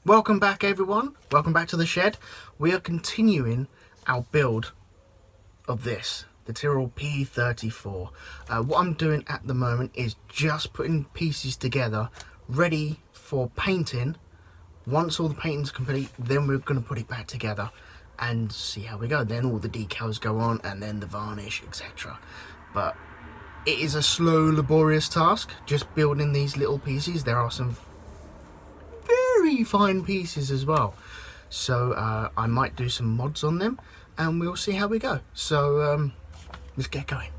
Welcome back everyone, welcome back to the shed. We are continuing our build of this, the Tyrrell P34. What I'm doing at the moment is just putting pieces together, ready for painting. Once all the painting's complete, then we're going to put it back together and see how we go. Then all the decals go on and then the varnish, etc. But it is a slow, laborious task, just building these little pieces. There are some very fine pieces as well, so I might do some mods on them and we'll see how we go. So let's get going.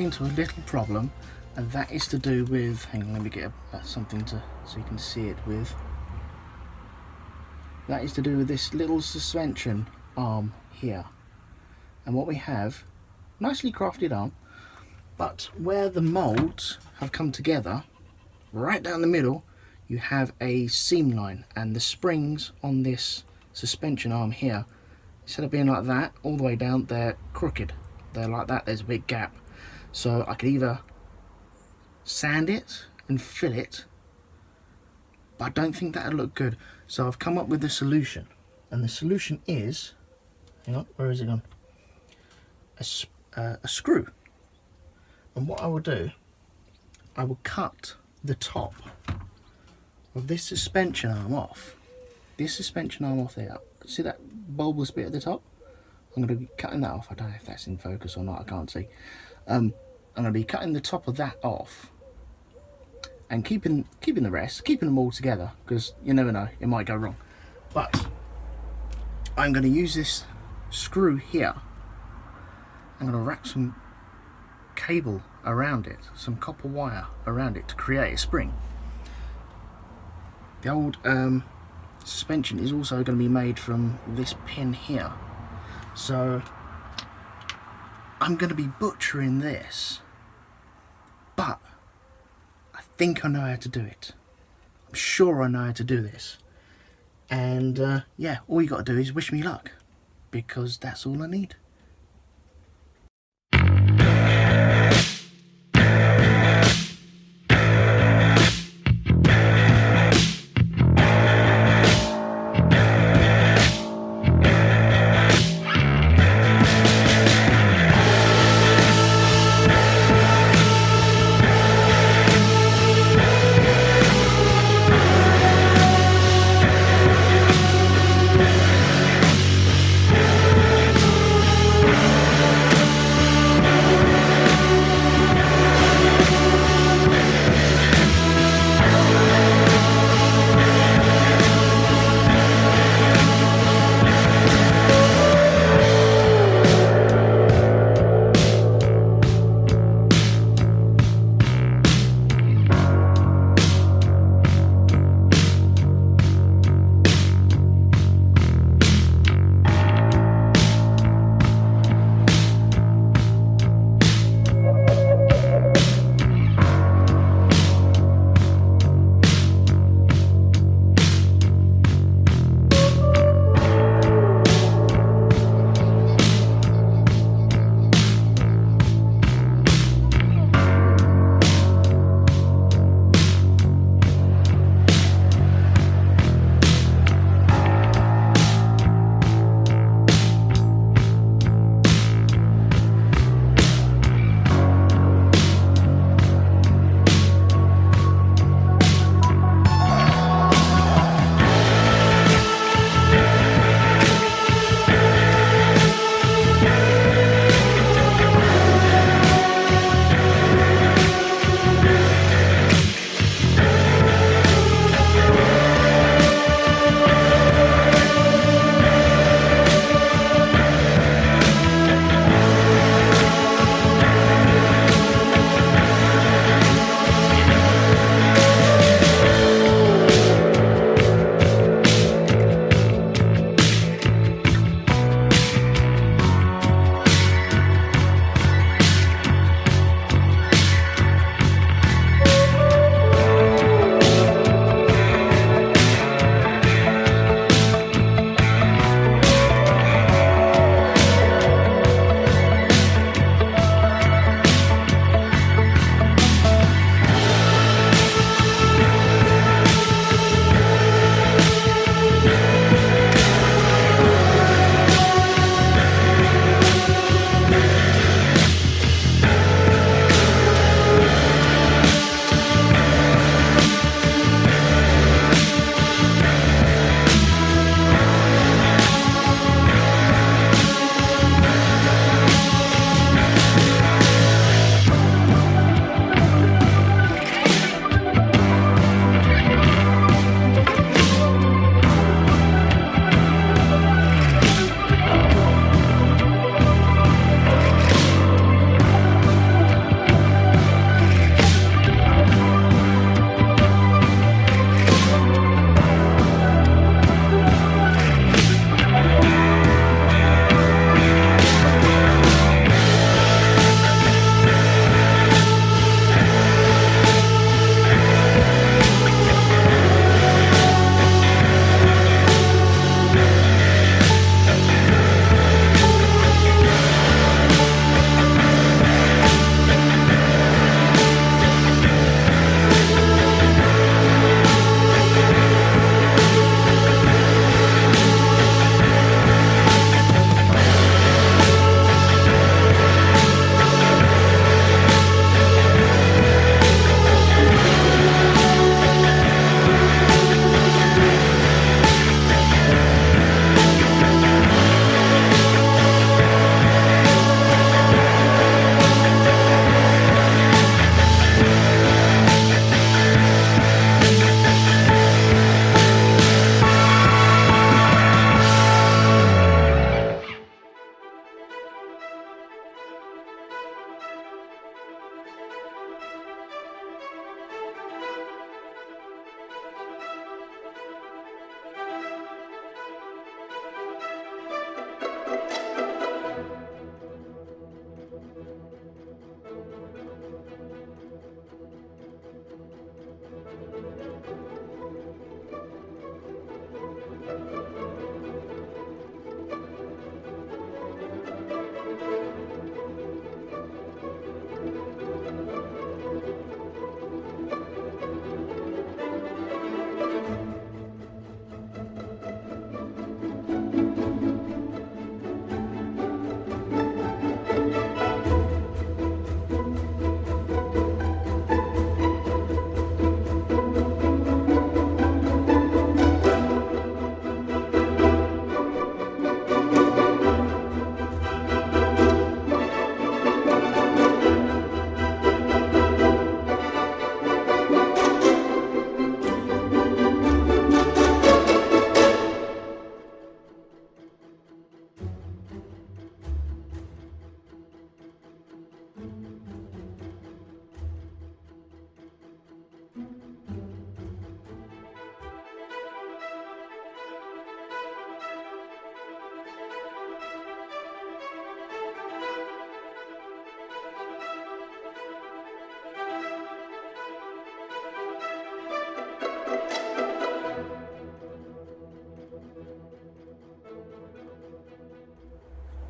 into a little problem, and that is to do with, hang on, let me get something to so you can see it with. That is to do with this little suspension arm here. And what we have, nicely crafted arm, but where the moulds have come together, right down the middle, you have a seam line, and the springs on this suspension arm here, instead of being like that all the way down, they're crooked. They're like that, there's a big gap. So I could either sand it and fill it, but I don't think that'd look good. So I've come up with a solution, and the solution is, hang on, where is it gone? A screw. And what I will do, I will cut the top of this suspension arm off. This suspension arm off there. See that bulbous bit at the top? I'm going to be cutting that off. I don't know if that's in focus or not, I can't see. I'm going to be cutting the top of that off and keeping the rest, keeping them all together, because you never know, it might go wrong. But I'm going to use this screw here. I'm going to wrap some cable around it, some copper wire around it to create a spring. The old suspension is also going to be made from this pin here. So I'm going to be butchering this, but I think I know how to do it. I'm sure I know how to do this. And yeah, all you got to do is wish me luck, because that's all I need.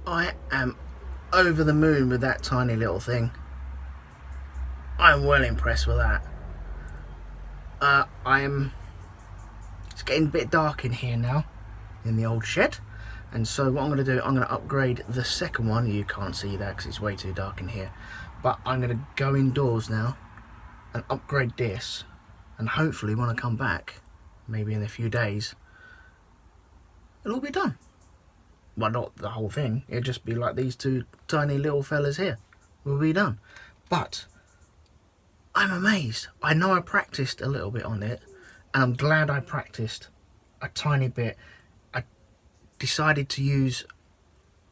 I am over the moon with that tiny little thing. I'm well impressed with that. It's getting a bit dark in here now, in the old shed. And so what I'm going to do, I'm going to upgrade the second one. You can't see that because it's way too dark in here. But I'm going to go indoors now and upgrade this. And hopefully when I come back, maybe in a few days, it'll all be done. Well, not the whole thing. It'll just be like these two tiny little fellas here. Will be done. But I'm amazed. I know I practiced a little bit on it, and I'm glad I practiced a tiny bit. I decided to use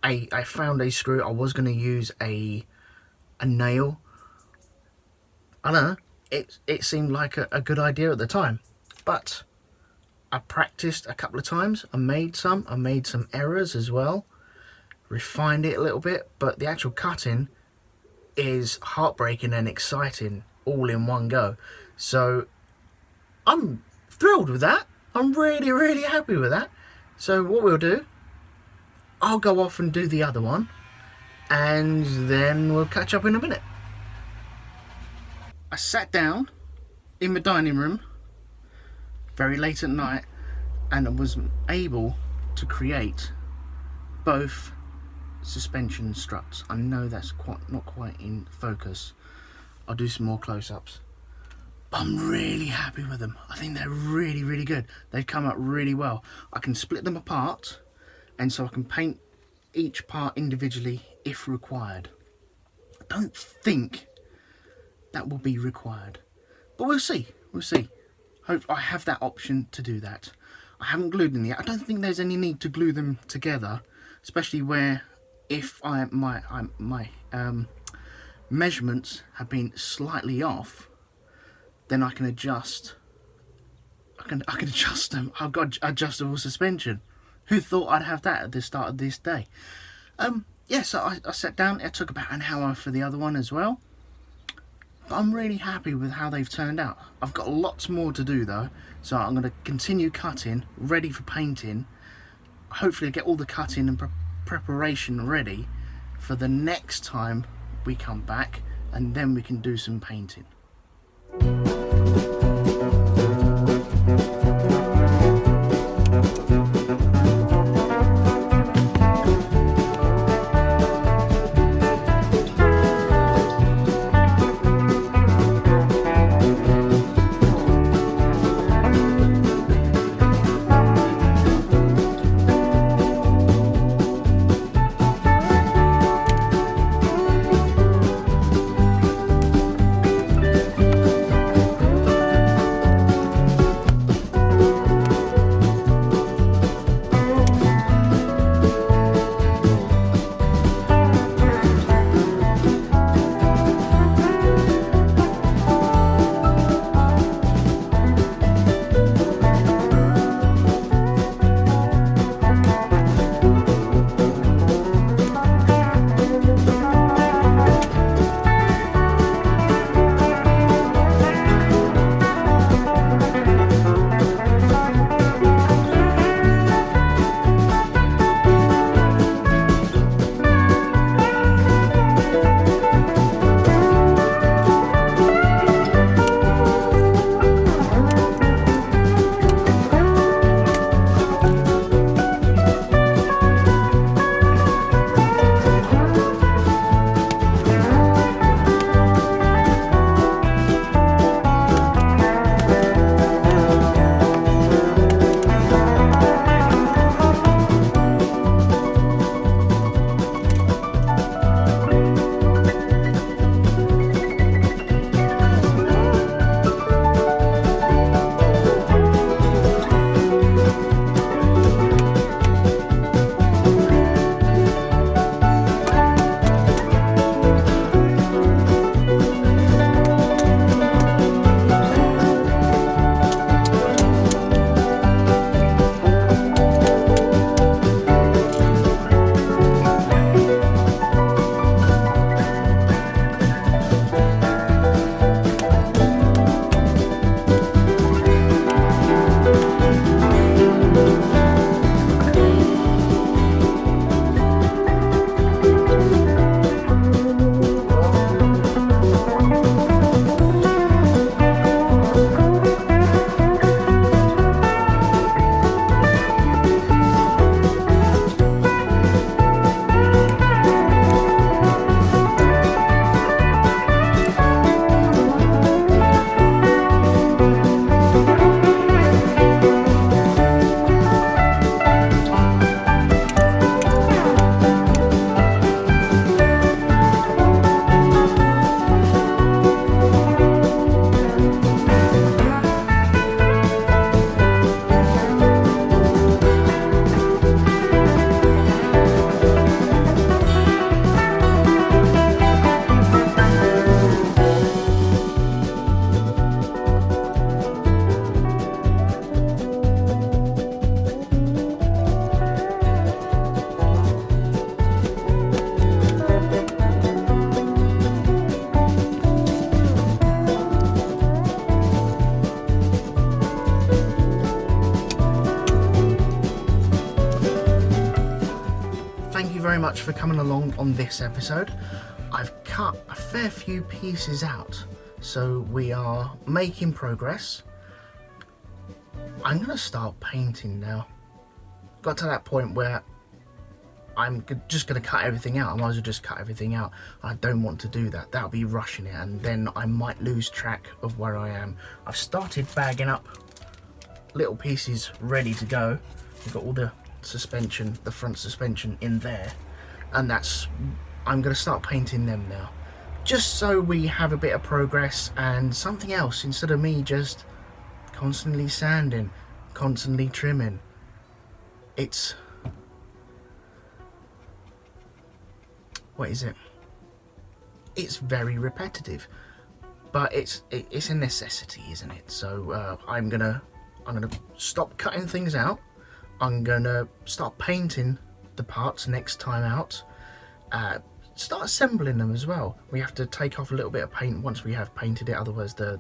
I found a screw. I was going to use a nail. I don't know. It seemed like a good idea at the time, but I practiced a couple of times. I made some errors as well, refined it a little bit, but the actual cutting is heartbreaking and exciting all in one go. So I'm thrilled with that. I'm really, really happy with that. So what we'll do, I'll go off and do the other one, and then we'll catch up in a minute. I sat down in my dining room very late at night and I was able to create both suspension struts. I know that's not quite in focus. I'll do some more close-ups. But I'm really happy with them. I think they're really, really good. They've come out really well. I can split them apart, and so I can paint each part individually if required. I don't think that will be required, but we'll see. We'll see. Hope I have that option to do that. I haven't glued them yet. I don't think there's any need to glue them together, especially where if my measurements have been slightly off, then I can adjust. I can adjust them. I've got adjustable suspension. Who thought I'd have that at the start of this day? Yeah, so I sat down. It took about an hour for the other one as well. But I'm really happy with how they've turned out. I've got lots more to do though, so I'm going to continue cutting, ready for painting. Hopefully get all the cutting and preparation ready for the next time we come back, and then we can do some painting. thank you very much for coming along on this episode. I've cut a fair few pieces out, so we are making progress. I'm going to start painting now. Got to that point where I'm just going to cut everything out. I might as well just cut everything out. I don't want to do that. That'll be rushing it, and then I might lose track of where I am. I've started bagging up little pieces ready to go. We've got all the suspension, the front suspension in there, and I'm going to start painting them now, just so we have a bit of progress and something else instead of me just constantly sanding, constantly trimming. What is it? It's very repetitive, but it's a necessity, isn't it? So I'm gonna stop cutting things out. I'm gonna start painting the parts next time out. Start assembling them as well. We have to take off a little bit of paint once we have painted it, otherwise the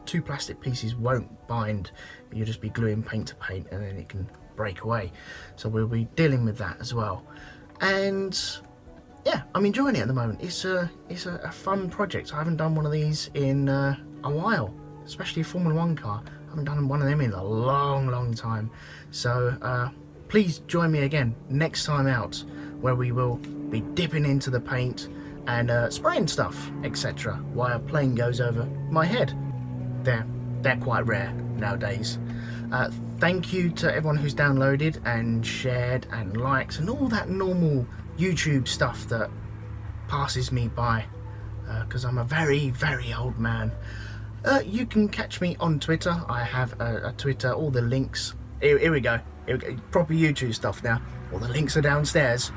two plastic pieces won't bind. You'll just be gluing paint to paint and then it can break away. So we'll be dealing with that as well. And yeah, I'm enjoying it at the moment. It's a fun project. I haven't done one of these in a while, especially a Formula 1 car. I haven't done one of them in a long time. So please join me again next time out, where we will be dipping into the paint and spraying stuff, etc., while a plane goes over my head. They're quite rare nowadays. Thank you to everyone who's downloaded and shared and liked and all that normal YouTube stuff that passes me by, because I'm a very old man. You can catch me on Twitter. I have a Twitter, all the links. Here we go. Proper YouTube stuff now. All the links are downstairs.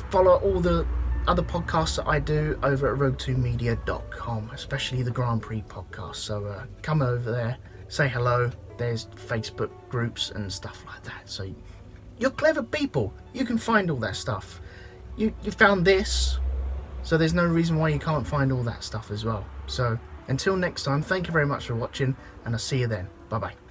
Follow all the other podcasts that I do over at road2media.com, especially the Grand Prix podcast. So come over there, say hello. There's Facebook groups and stuff like that. So you're clever people. You can find all that stuff. You found this, so there's no reason why you can't find all that stuff as well. So until next time, thank you very much for watching, and I'll see you then. Bye bye.